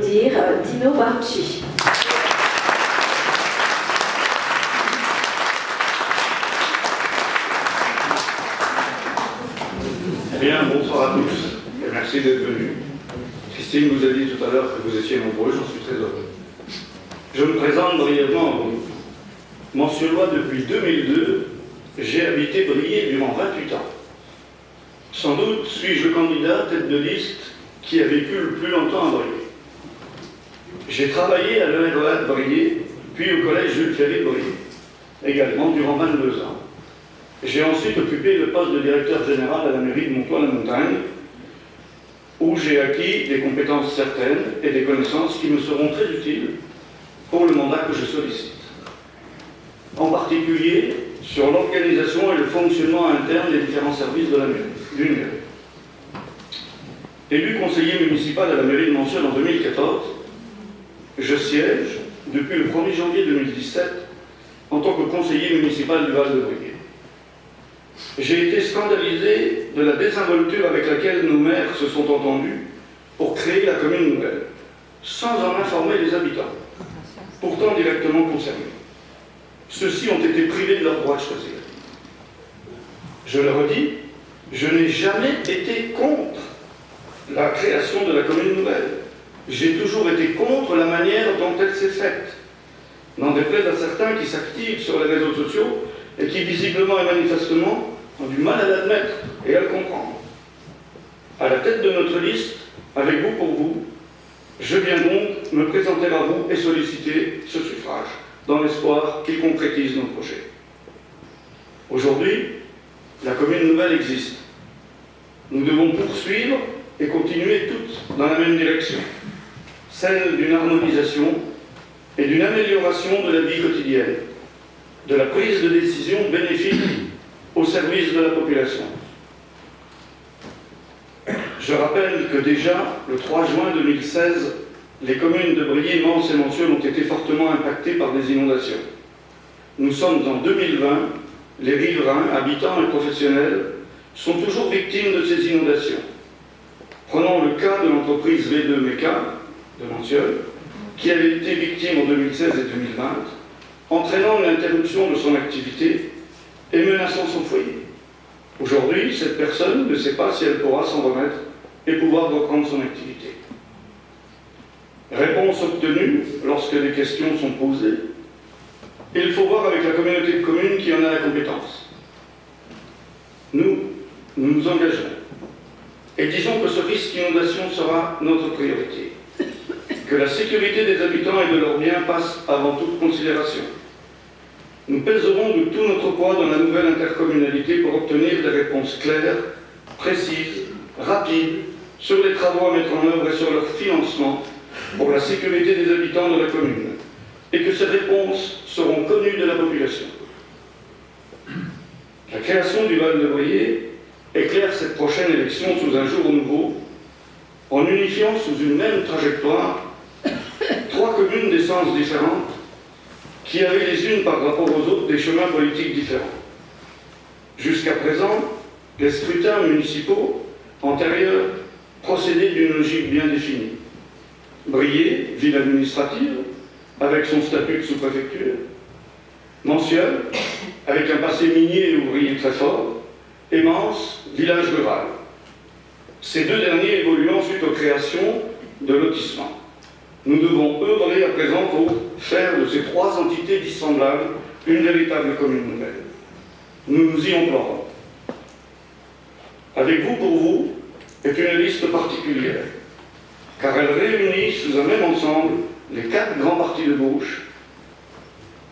applaudir Dino Barci. Bien, bonsoir à tous et merci d'être venus. Christine vous a dit tout à l'heure que vous étiez nombreux, j'en suis très heureux. Je me présente brièvement à vous. Manciollois depuis 2002, j'ai habité Briey durant 28 ans. Sans doute suis-je le candidat tête de liste qui a vécu le plus longtemps à Briey. J'ai travaillé à l'EREA de Briey, puis au collège Jules Ferry de Briey, également durant 22 ans. J'ai ensuite occupé le poste de directeur général à la mairie de Montois-la-Montagne, où j'ai acquis des compétences certaines et des connaissances qui me seront très utiles pour le mandat que je sollicite. En particulier sur l'organisation et le fonctionnement interne des différents services de la mairie. Élu conseiller municipal à la mairie de Manciolles en 2014, je siège depuis le 1er janvier 2017 en tant que conseiller municipal du Val-de-Briey. J'ai été scandalisé de la désinvolture avec laquelle nos maires se sont entendus pour créer la commune nouvelle, sans en informer les habitants, pourtant directement concernés. Ceux-ci ont été privés de leur droit de choisir. Je le redis, je n'ai jamais été contre la création de la commune nouvelle. J'ai toujours été contre la manière dont elle s'est faite. N'en déplaise à certains qui s'activent sur les réseaux sociaux et qui visiblement et manifestement ont du mal à l'admettre et à le comprendre. À la tête de notre liste, avec vous pour vous, je viens donc me présenter à vous et solliciter ce suffrage, dans l'espoir qu'il concrétise nos projets. Aujourd'hui, la commune nouvelle existe. Nous devons poursuivre et continuer toutes dans la même direction, celle d'une harmonisation et d'une amélioration de la vie quotidienne, de la prise de décision bénéfique au service de la population. Je rappelle que déjà, le 3 juin 2016, les communes de Briey, Mans et Manciolles ont été fortement impactées par des inondations. Nous sommes en 2020, les riverains, habitants et professionnels sont toujours victimes de ces inondations. Prenons le cas de l'entreprise V2 Méca de Manciolles, qui avait été victime en 2016 et 2020, entraînant une interruption de son activité et menaçant son foyer. Aujourd'hui, cette personne ne sait pas si elle pourra s'en remettre et pouvoir reprendre son activité. Réponse obtenue lorsque des questions sont posées. Il faut voir avec la communauté de communes qui en a la compétence. Nous nous engageons et disons que ce risque d'inondation sera notre priorité, que la sécurité des habitants et de leurs biens passe avant toute considération. Nous pèserons de tout notre poids dans la nouvelle intercommunalité pour obtenir des réponses claires, précises, rapides, sur les travaux à mettre en œuvre et sur leur financement pour la sécurité des habitants de la commune, et que ces réponses seront connues de la population. La création du Val-de-Briey éclaire cette prochaine élection sous un jour nouveau, en unifiant sous une même trajectoire 3 communes d'essence différentes qui avaient les unes par rapport aux autres des chemins politiques différents. Jusqu'à présent, les scrutins municipaux antérieurs procédaient d'une logique bien définie. Briey, ville administrative, avec son statut de sous-préfecture. Manciolles, avec un passé minier et ouvrier très fort. Et Mans, village rural. Ces deux derniers évoluant ensuite aux créations de lotissements. Nous devons œuvrer à présent pour faire de ces 3 entités dissemblables une véritable commune nouvelle. Nous nous y emploierons. Avec vous pour vous est une liste particulière, car elle réunit sous un même ensemble les 4 grands partis de gauche,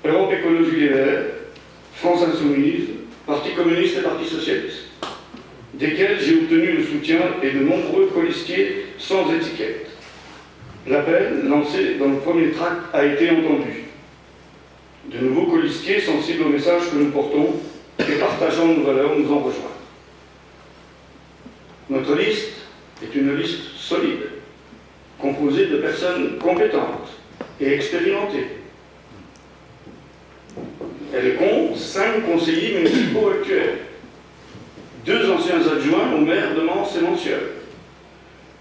Europe Écologie Les Verts, France Insoumise, Parti communiste et Parti socialiste, desquels j'ai obtenu le soutien et de nombreux colistiers sans étiquette. L'appel lancé dans le premier tract a été entendu. De nouveaux colistiers sensibles au message que nous portons et partageant nos valeurs nous en rejoignent. Notre liste est une liste solide, composée de personnes compétentes et expérimentées. Elle compte 5 conseillers municipaux actuels, 2 anciens adjoints au maire de Mans et Manciolles,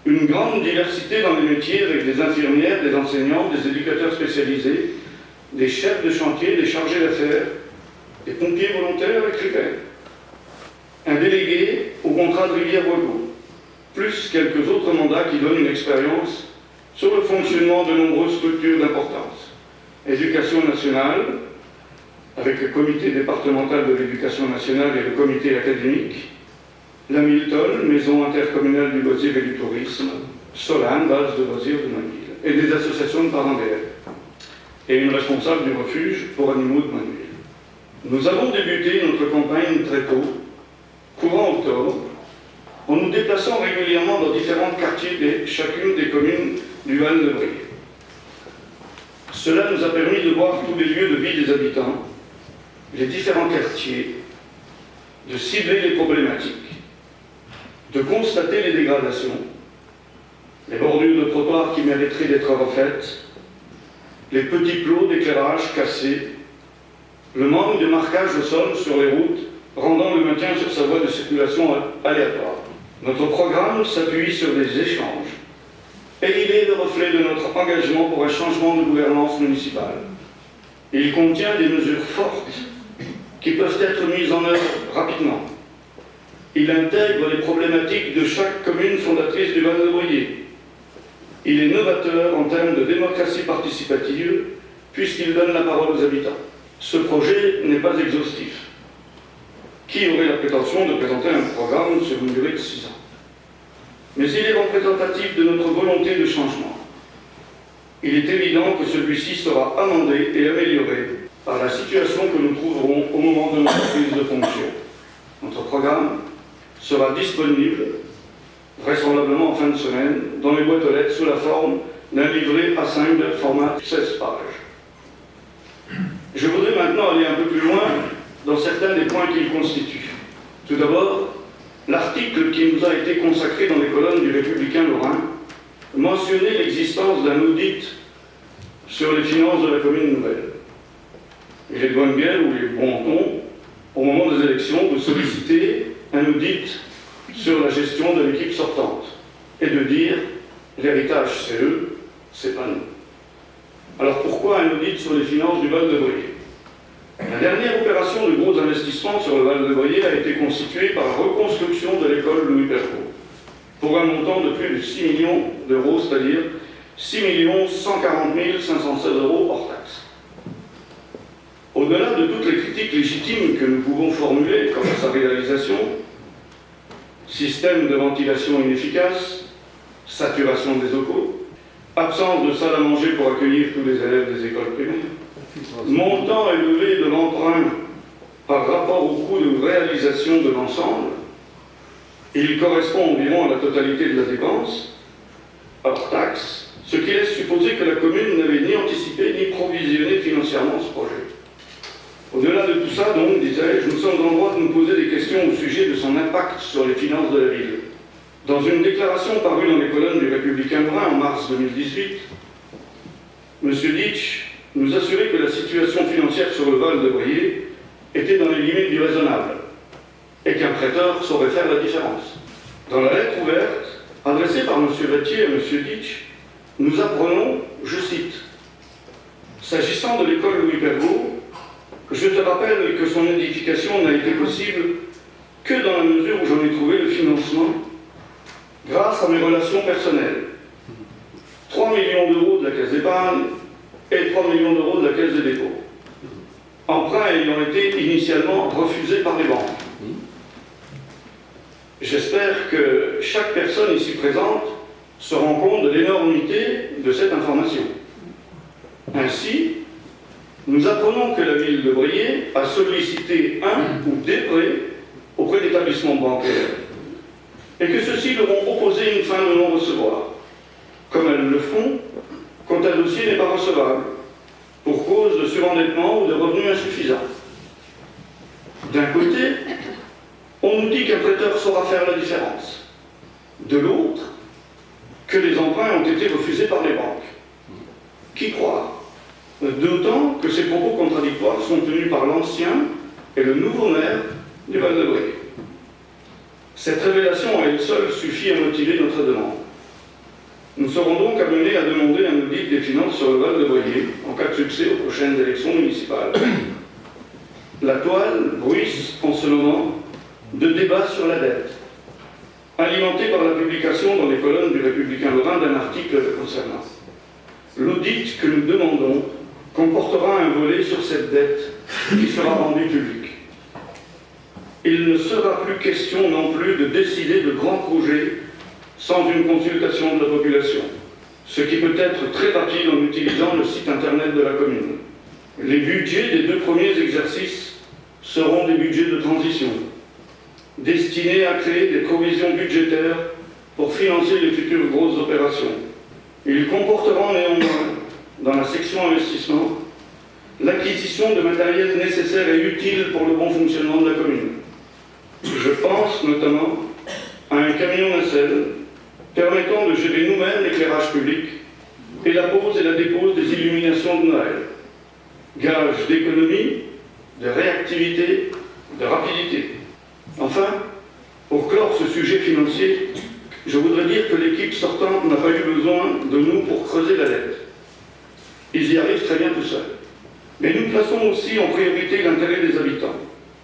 une une grande diversité dans les métiers avec des infirmières, des enseignants, des éducateurs spécialisés, des chefs de chantier, des chargés d'affaires, des pompiers volontaires écrivains, un délégué au contrat de Rivière-Ouago, plus quelques autres mandats qui donnent une expérience sur le fonctionnement de nombreuses structures d'importance. Éducation nationale, avec le comité départemental de l'éducation nationale et le comité académique, la Milton, maison intercommunale du loisir et du tourisme, Solane, base de loisirs de Manneville, et des associations de parents d'élèves, et une responsable du refuge pour animaux de Manneville. Nous avons débuté notre campagne très tôt, courant octobre, en nous déplaçant régulièrement dans différents quartiers de chacune des communes du Val-de-Brie. Cela nous a permis de voir tous les lieux de vie des habitants, les différents quartiers, de cibler les problématiques, de constater les dégradations, les bordures de trottoirs qui mériteraient d'être refaites, les petits plots d'éclairage cassés, le manque de marquage au sol sur les routes, rendant le maintien sur sa voie de circulation aléatoire. Notre programme s'appuie sur des échanges, et il est le reflet de notre engagement pour un changement de gouvernance municipale. Il contient des mesures fortes qui peuvent être mises en œuvre rapidement. Il intègre les problématiques de chaque commune fondatrice du Val-de-Brie. Il est novateur en termes de démocratie participative, puisqu'il donne la parole aux habitants. Ce projet n'est pas exhaustif. Qui aurait la prétention de présenter un programme sur une durée de 6 ans? Mais il est représentatif de notre volonté de changement. Il est évident que celui-ci sera amendé et amélioré par la situation que nous trouverons au moment de notre prise de fonction. Notre programme sera disponible, vraisemblablement en fin de semaine, dans les boîtes aux lettres sous la forme d'un livret A5 de format 16 pages. Je voudrais maintenant aller un peu plus loin dans certains des points qu'il constitue. Tout d'abord, l'article qui nous a été consacré dans les colonnes du Républicain Lorrain mentionnait l'existence d'un audit sur les finances de la commune nouvelle. Il est de bonne guerre ou il est bon ton, au moment des élections, de solliciter un audit sur la gestion de l'équipe sortante et de dire l'héritage c'est eux, c'est pas nous. Alors pourquoi un audit sur les finances du Val-de-Brie? La dernière opération de gros investissement sur le Val-de-Brie a été constituée par la reconstruction de l'école Louis Perrault pour un montant de plus de 6 millions d'euros, c'est-à-dire 6 140 516 euros hors taxes. Au-delà de toutes les critiques légitimes que nous pouvons formuler quant à sa réalisation, système de ventilation inefficace, saturation des locaux, absence de salle à manger pour accueillir tous les élèves des écoles primaires, montant élevé de l'emprunt par rapport au coût de réalisation de l'ensemble, il correspond environ à la totalité de la dépense, hors taxe, ce qui laisse supposer que la commune n'avait ni anticipé ni provisionné financièrement ce projet. Au-delà de tout ça, donc, disais-je, nous sommes en droit de nous poser des questions au sujet de son impact sur les finances de la ville. Dans une déclaration parue dans les colonnes du Républicain Lorrain en mars 2018, M. Ditch nous assurait que la situation financière sur le Val-de-Brie était dans les limites du raisonnable et qu'un prêteur saurait faire la différence. Dans la lettre ouverte adressée par M. Vattier à M. Ditch, nous apprenons, je cite, « S'agissant de l'école Louis Perrault, je te rappelle que son édification n'a été possible que dans la mesure où j'en ai trouvé le financement grâce à mes relations personnelles. 3 millions d'euros de la Caisse d'épargne et 3 millions d'euros de la Caisse de dépôt. Emprunts ayant été initialement refusés par les banques. J'espère que chaque personne ici présente se rend compte de l'énormité de cette information. Ainsi, nous apprenons que la ville de Brie a sollicité un ou des prêts auprès d'établissements bancaires et que ceux-ci leur ont opposé une fin de non-recevoir, comme elles le font quand un dossier n'est pas recevable, pour cause de surendettement ou de revenus insuffisants. D'un côté, on nous dit qu'un prêteur saura faire la différence. De l'autre, que les emprunts ont été refusés par les banques. Qui croire? D'autant que ces propos contradictoires sont tenus par l'ancien et le nouveau maire du Val-de-Brie. Cette révélation à elle seule suffit à motiver notre demande. Nous serons donc amenés à demander un audit des finances sur le Val-de-Boyer en cas de succès aux prochaines élections municipales. La toile bruisse en ce moment de débats sur la dette, alimenté par la publication dans les colonnes du Républicain Lorrain d'un article le concernant. L'audit que nous demandons comportera un volet sur cette dette qui sera rendu public. Il ne sera plus question non plus de décider de grands projets sans une consultation de la population, ce qui peut être très rapide en utilisant le site internet de la commune. Les budgets des 2 premiers exercices seront des budgets de transition, destinés à créer des provisions budgétaires pour financer les futures grosses opérations. Ils comporteront néanmoins, dans la section investissement, l'acquisition de matériel nécessaire et utile pour le bon fonctionnement de la commune. Je pense notamment à un camion nacelle permettant de gérer nous-mêmes l'éclairage public et la pose et la dépose des illuminations de Noël. Gage d'économie, de réactivité, de rapidité. Enfin, pour clore ce sujet financier, je voudrais dire que l'équipe sortante n'a pas eu besoin de nous pour creuser la dette. Ils y arrivent très bien tout seuls. Mais nous plaçons aussi en priorité l'intérêt des habitants,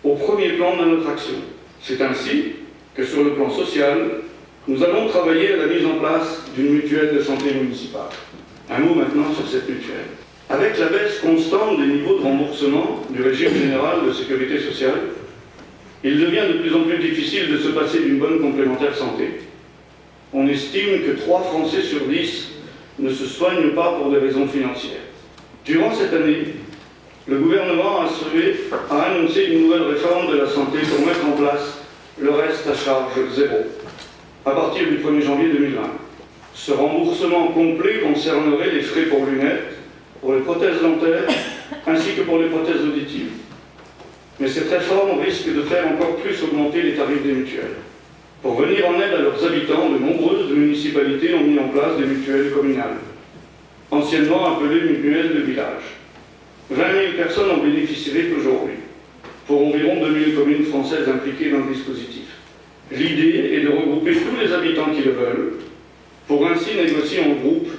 au premier plan de notre action. C'est ainsi que sur le plan social, nous allons travailler à la mise en place d'une mutuelle de santé municipale. Un mot maintenant sur cette mutuelle. Avec la baisse constante des niveaux de remboursement du régime général de sécurité sociale, il devient de plus en plus difficile de se passer d'une bonne complémentaire santé. On estime que 3 Français sur 10 ne se soignent pas pour des raisons financières. Durant cette année, le gouvernement a annoncé une nouvelle réforme de la santé pour mettre en place le reste à charge zéro, à partir du 1er janvier 2020. Ce remboursement complet concernerait les frais pour lunettes, pour les prothèses dentaires, ainsi que pour les prothèses auditives. Mais cette réforme risque de faire encore plus augmenter les tarifs des mutuelles. Pour venir en aide à leurs habitants, de nombreuses municipalités ont mis en place des mutuelles communales, anciennement appelées mutuelles de village. 20 000 personnes en bénéficieraient aujourd'hui, pour environ 2 000 communes françaises impliquées dans le dispositif. L'idée est de regrouper tous les habitants qui le veulent, pour ainsi négocier en groupe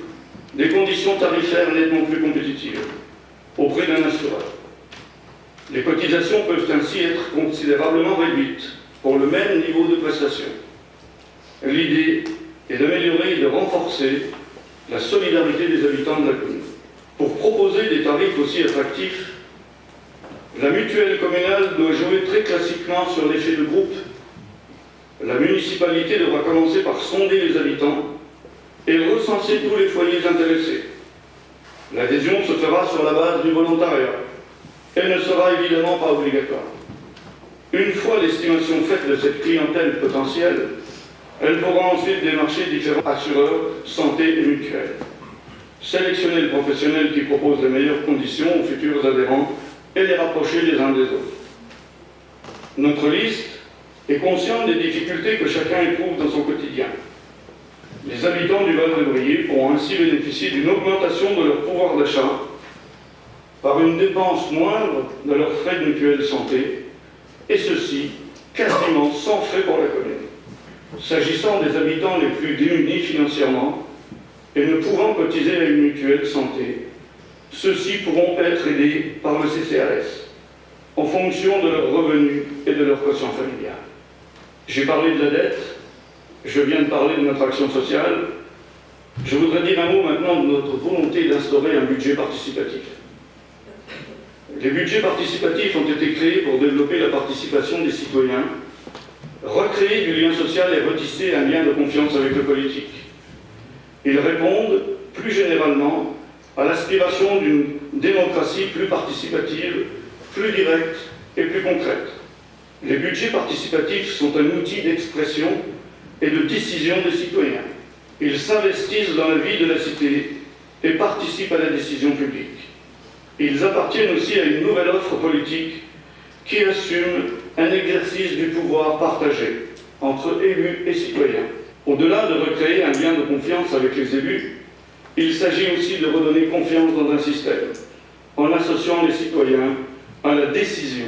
des conditions tarifaires nettement plus compétitives, auprès d'un assureur. Les cotisations peuvent ainsi être considérablement réduites, pour le même niveau de prestation. L'idée est d'améliorer et de renforcer la solidarité des habitants de la commune. Pour proposer des tarifs aussi attractifs, la mutuelle communale doit jouer très classiquement sur l'effet de groupe. La municipalité devra commencer par sonder les habitants et recenser tous les foyers intéressés. L'adhésion se fera sur la base du volontariat et ne sera évidemment pas obligatoire. Une fois l'estimation faite de cette clientèle potentielle, elle pourra ensuite démarcher différents assureurs, santé et mutuelles. Sélectionner le professionnel qui propose les meilleures conditions aux futurs adhérents et les rapprocher les uns des autres. Notre liste est consciente des difficultés que chacun éprouve dans son quotidien. Les habitants du Val-de-Boyer pourront ainsi bénéficier d'une augmentation de leur pouvoir d'achat par une dépense moindre de leurs frais de mutuelle santé, et ceci quasiment sans frais pour la commune. S'agissant des habitants les plus démunis financièrement et ne pouvant cotiser à une mutuelle santé, ceux-ci pourront être aidés par le CCAS en fonction de leurs revenus et de leur quotient familial. J'ai parlé de la dette, je viens de parler de notre action sociale. Je voudrais dire un mot maintenant de notre volonté d'instaurer un budget participatif. Les budgets participatifs ont été créés pour développer la participation des citoyens, recréer du lien social et retisser un lien de confiance avec le politique. Ils répondent, plus généralement, à l'aspiration d'une démocratie plus participative, plus directe et plus concrète. Les budgets participatifs sont un outil d'expression et de décision des citoyens. Ils s'investissent dans la vie de la cité et participent à la décision publique. Ils appartiennent aussi à une nouvelle offre politique qui assume un exercice du pouvoir partagé entre élus et citoyens. Au-delà de recréer un lien de confiance avec les élus, il s'agit aussi de redonner confiance dans un système, en associant les citoyens à la décision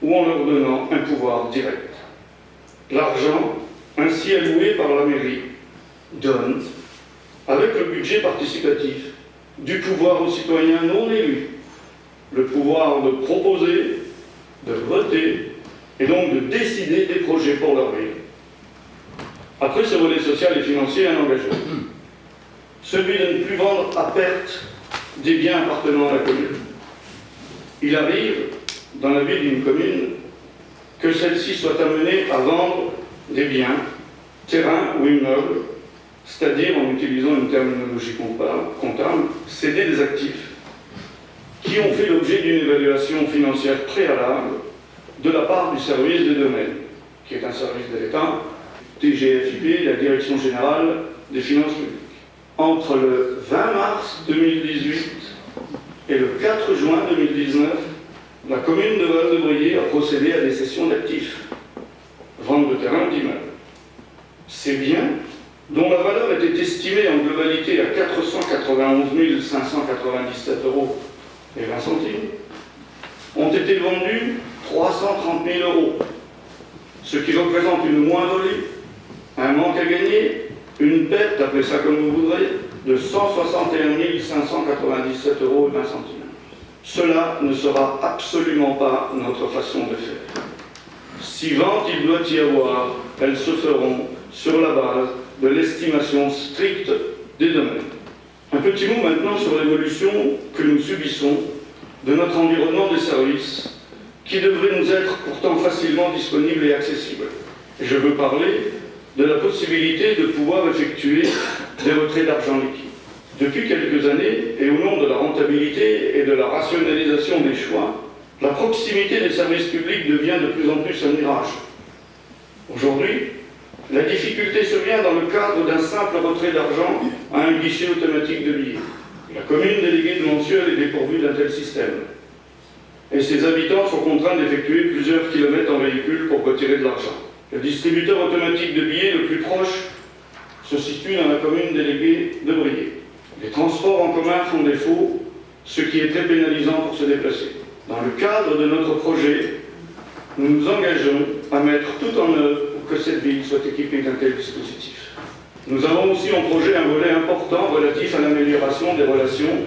ou en leur donnant un pouvoir direct. L'argent, ainsi alloué par la mairie, donne avec le budget participatif, du pouvoir aux citoyens non élus, le pouvoir de proposer, de voter et donc de décider des projets pour leur ville. Après ce volet social et financier, un engagement. Celui de ne plus vendre à perte des biens appartenant à la commune. Il arrive, dans la vie d'une commune, que celle-ci soit amenée à vendre des biens, terrains ou immeubles, c'est-à-dire, en utilisant une terminologie comptable, céder des actifs qui ont fait l'objet d'une évaluation financière préalable de la part du service des domaines, qui est un service de l'État, DGFiP, la Direction Générale des Finances Publiques. Entre le 20 mars 2018 et le 4 juin 2019, la commune de Val-de-Brouillet a procédé à des cessions d'actifs, vente de terrain ou d'immeubles. Ces biens, dont la valeur était estimée en globalité à 491 597 € et 20 centimes, ont été vendus 330 000 €, ce qui représente une moins-value, un manque à gagner, une perte, appelez ça comme vous voudrez, de 161 597 € et 20 centimes. Cela ne sera absolument pas notre façon de faire. Si vente il doit y avoir, elles se feront sur la base de l'estimation stricte des domaines. Un petit mot maintenant sur l'évolution que nous subissons de notre environnement des services, qui devrait nous être pourtant facilement disponible et accessible. Je veux parler de la possibilité de pouvoir effectuer des retraits d'argent liquide. Depuis quelques années, et au nom de la rentabilité et de la rationalisation des choix, la proximité des services publics devient de plus en plus un mirage. Aujourd'hui, la difficulté se vient dans le cadre d'un simple retrait d'argent à un guichet automatique de billets. La commune déléguée de Montciel est dépourvue d'un tel système. Et ses habitants sont contraints d'effectuer plusieurs kilomètres en véhicule pour retirer de l'argent. Le distributeur automatique de billets le plus proche se situe dans la commune déléguée de Brouillet. Les transports en commun font défaut, ce qui est très pénalisant pour se déplacer. Dans le cadre de notre projet, nous nous engageons à mettre tout en œuvre pour que cette ville soit équipée d'un tel dispositif. Nous avons aussi en projet un volet important relatif à l'amélioration des relations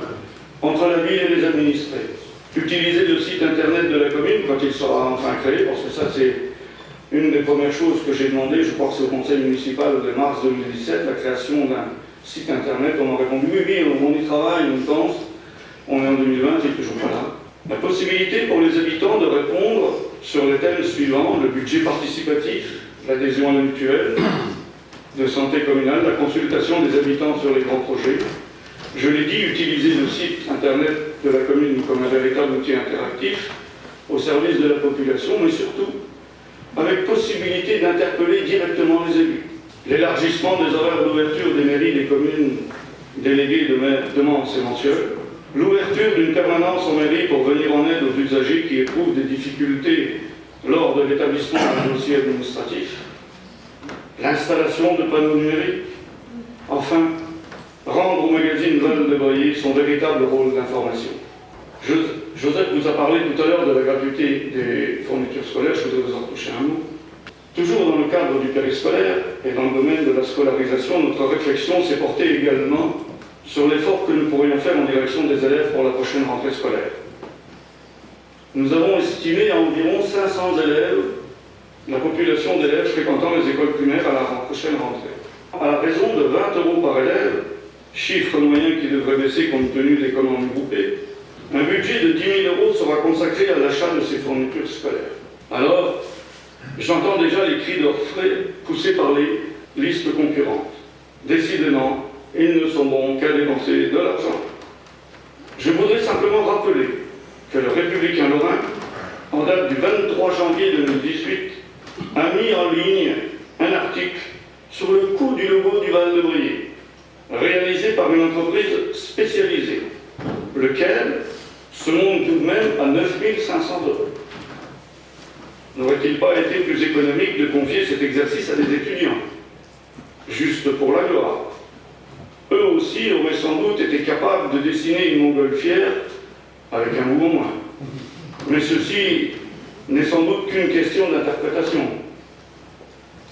entre la ville et les administrés. Utiliser le site internet de la commune quand il sera enfin créé, parce que ça c'est une des premières choses que j'ai demandé, je crois que c'est au conseil municipal de mars 2017, la création d'un site internet. On m'a répondu oui, on y travaille, on y pense. On est en 2020, c'est toujours pas là. La possibilité pour les habitants de répondre sur les thèmes suivants: le budget participatif, l'adhésion à la mutuelle de santé communale, la consultation des habitants sur les grands projets. Je l'ai dit, utiliser le site internet de la commune comme un véritable outil interactif au service de la population, mais surtout avec possibilité d'interpeller directement les élus. L'élargissement des horaires d'ouverture des mairies des communes déléguées de Mans et Montciel, l'ouverture d'une permanence en mairie pour venir en aide aux usagers qui éprouvent des difficultés lors de l'établissement d'un dossier administratif, l'installation de panneaux numériques, enfin, rendre au magazine Val-de-Brouillet son véritable rôle d'information. Joseph vous a parlé tout à l'heure de la gratuité des fournitures scolaires, je voudrais vous en toucher un mot. Toujours dans le cadre du périscolaire et dans le domaine de la scolarisation, notre réflexion s'est portée également sur l'effort que nous pourrions faire en direction des élèves pour la prochaine rentrée scolaire. Nous avons estimé à environ 500 élèves la population d'élèves fréquentant les écoles primaires à la prochaine rentrée. À raison de 20 € par élève, chiffre moyen qui devrait baisser compte tenu des commandes groupées, un budget de 10 000 € sera consacré à l'achat de ces fournitures scolaires. Alors, j'entends déjà les cris d'orfraie poussés par les listes concurrentes. Décidément, ils ne sont bons qu'à dépenser de l'argent. Je voudrais simplement rappeler que le Républicain Lorrain, en date du 23 janvier 2018, a mis en ligne un article sur le coût du logo du Val-de-Brouillet, réalisé par une entreprise spécialisée, lequel se monte tout de même à 9 500 €. N'aurait-il pas été plus économique de confier cet exercice à des étudiants, juste pour la gloire? Eux aussi auraient sans doute été capables de dessiner une montgolfière avec un mot en moins. Mais ceci n'est sans doute qu'une question d'interprétation.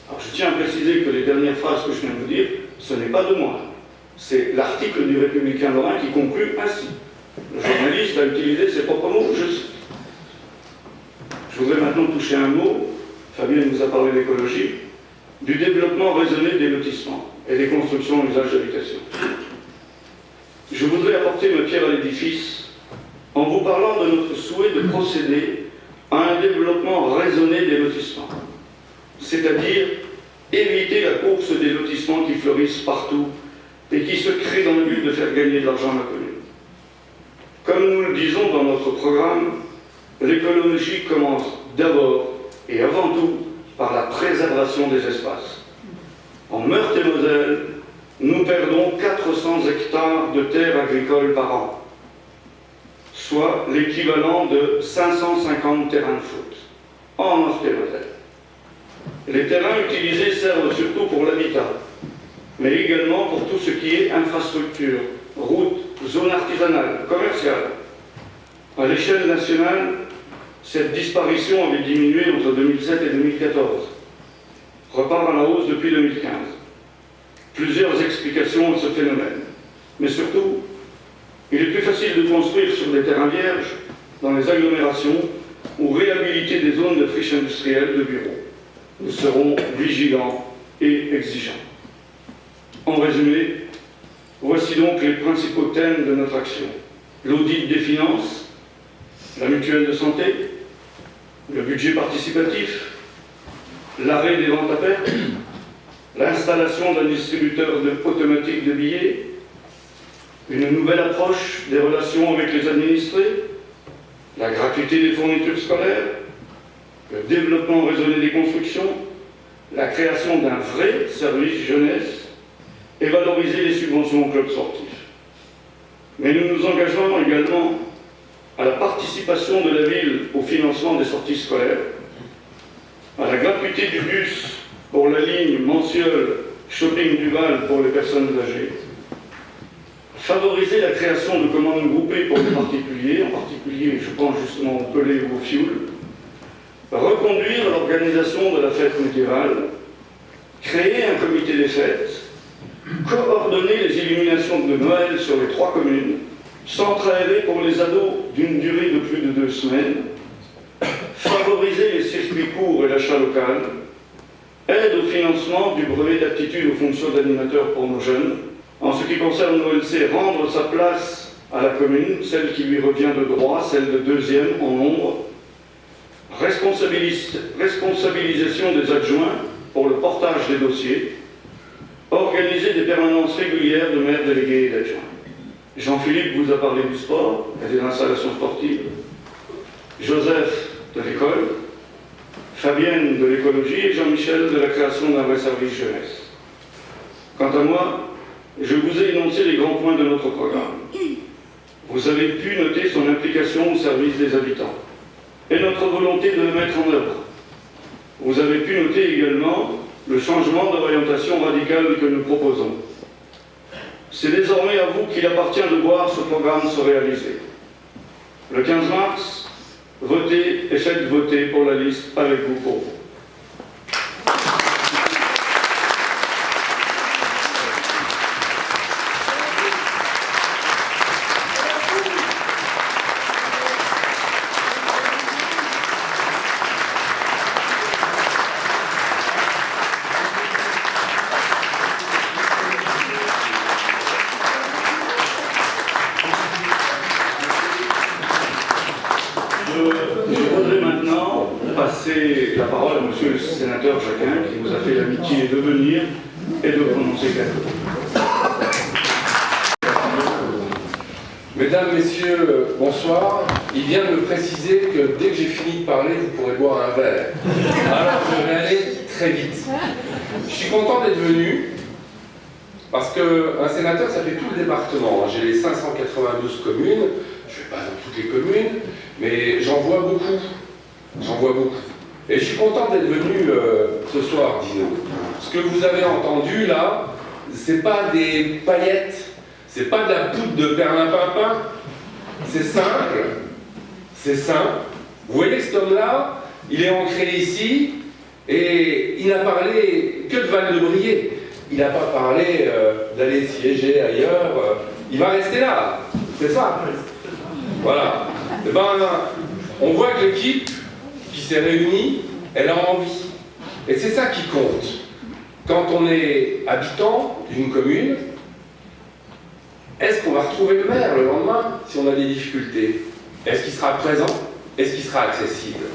Alors je tiens à préciser que les dernières phrases que je viens de vous dire, ce n'est pas de moi. C'est l'article du Républicain Lorrain qui conclut ainsi. Le journaliste a utilisé ses propres mots, je cite. Je voudrais maintenant toucher un mot, Fabienne vous a parlé d'écologie, du développement raisonné des lotissements et des constructions en usage d'habitation. Je voudrais apporter ma pierre à l'édifice en vous parlant de notre souhait de procéder à un développement raisonné des lotissements, c'est-à-dire éviter la course des lotissements qui fleurissent partout et qui se créent dans le but de faire gagner de l'argent à la commune. Comme nous le disons dans notre programme, l'écologie commence d'abord et avant tout par la préservation des espaces. En Meurthe-et-Moselle, nous perdons 400 hectares de terres agricoles par an, soit l'équivalent de 550 terrains de foot en Meurthe-et-Moselle. Les terrains utilisés servent surtout pour l'habitat, mais également pour tout ce qui est infrastructure, routes, zones artisanales, commerciales. À l'échelle nationale, cette disparition avait diminué entre 2007 et 2014, repart à la hausse depuis 2015. Plusieurs explications à ce phénomène, mais surtout, il est plus facile de construire sur des terrains vierges dans les agglomérations ou réhabiliter des zones de friches industrielles de bureaux. Nous serons vigilants et exigeants. En résumé, voici donc les principaux thèmes de notre action. L'audit des finances, la mutuelle de santé, le budget participatif, l'arrêt des ventes à perte, l'installation d'un distributeur automatique de billets, une nouvelle approche des relations avec les administrés, la gratuité des fournitures scolaires, le développement raisonné des constructions, la création d'un vrai service jeunesse et valoriser les subventions aux clubs sportifs. Mais nous nous engageons également à la participation de la ville au financement des sorties scolaires, à la gratuité du bus pour la ligne mensuelle Shopping du Val pour les personnes âgées, favoriser la création de commandes groupées pour les particuliers, en particulier je pense justement au pelé ou au fioul, reconduire l'organisation de la fête médiévale, créer un comité des fêtes, coordonner les illuminations de Noël sur les 3 communes, centre-aéré pour les ados d'une durée de plus de 2 semaines, favoriser les circuits courts et l'achat local, aide au financement du brevet d'aptitude aux fonctions d'animateur pour nos jeunes. En ce qui concerne l'OLC, rendre sa place à la commune, celle qui lui revient de droit, celle de 2e en nombre, responsabilisation des adjoints pour le portage des dossiers, organiser des permanences régulières de maires délégués et d'adjoints. Jean-Philippe vous a parlé du sport et des installations sportives, Joseph de l'école, Fabienne de l'écologie et Jean-Michel de la création d'un vrai service jeunesse. Quant à moi, je vous ai énoncé les grands points de notre programme. Vous avez pu noter son implication au service des habitants et notre volonté de le mettre en œuvre. Vous avez pu noter également le changement d'orientation radicale que nous proposons. C'est désormais à vous qu'il appartient de voir ce programme se réaliser. Le 15 mars, votez et faites voter pour la liste avec vous pour vous. Je voudrais maintenant passer la parole à monsieur le sénateur Jacquin, qui nous a fait l'amitié de venir et de prononcer quelques mots. Mesdames, Messieurs, bonsoir. Il vient de me préciser que dès que j'ai fini de parler, vous pourrez boire un verre. Alors je vais aller très vite. Je suis content d'être venu, parce qu'un sénateur, ça fait tout le département. J'ai les 592 communes, je ne vais pas dans toutes les communes, mais j'en vois beaucoup. J'en vois beaucoup. Et je suis content d'être venu ce soir, Dino. Ce que vous avez entendu là, c'est pas des paillettes, c'est pas de la poudre de perlimpinpin, c'est simple, c'est simple. Vous voyez cet homme-là, il est ancré ici, et il n'a parlé que de Val-de-Briey. il n'a pas parlé d'aller siéger ailleurs. Il va rester là, c'est ça. Voilà. Eh ben, on voit que l'équipe qui s'est réunie, elle a envie. Et c'est ça qui compte. Quand on est habitant d'une commune, est-ce qu'on va retrouver le maire le lendemain si on a des difficultés? Est-ce qu'il sera présent? Est-ce qu'il sera accessible?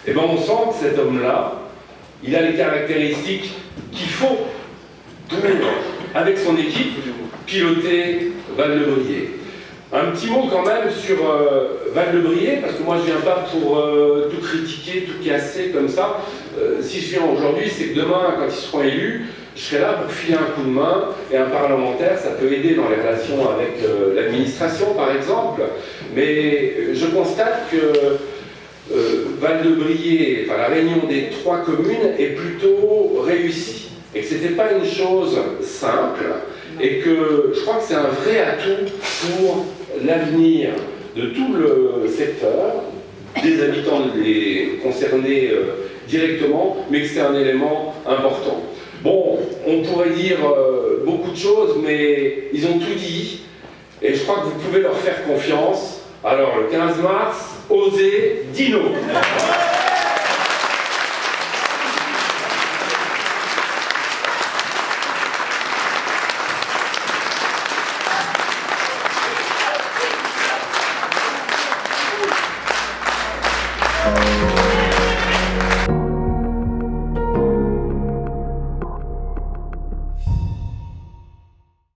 Eh bien, on sent que cet homme-là, il a les caractéristiques qu'il faut pour, avec son équipe, piloter Val-de-Briey. Un petit mot quand même sur Val-de-Briey, parce que moi je viens pas pour tout critiquer, tout casser comme ça. Si je viens aujourd'hui, c'est que demain, quand ils seront élus, je serai là pour filer un coup de main, et un parlementaire, ça peut aider dans les relations avec l'administration, par exemple. Mais je constate que Val-de-Briey, enfin la réunion des 3 communes, est plutôt réussie. Et que ce n'était pas une chose simple, et que je crois que c'est un vrai atout pour l'avenir de tout le secteur, des habitants concernés directement, mais que c'est un élément important. Bon, on pourrait dire beaucoup de choses, mais ils ont tout dit, et je crois que vous pouvez leur faire confiance. Alors, le 15 mars, osez, Dino.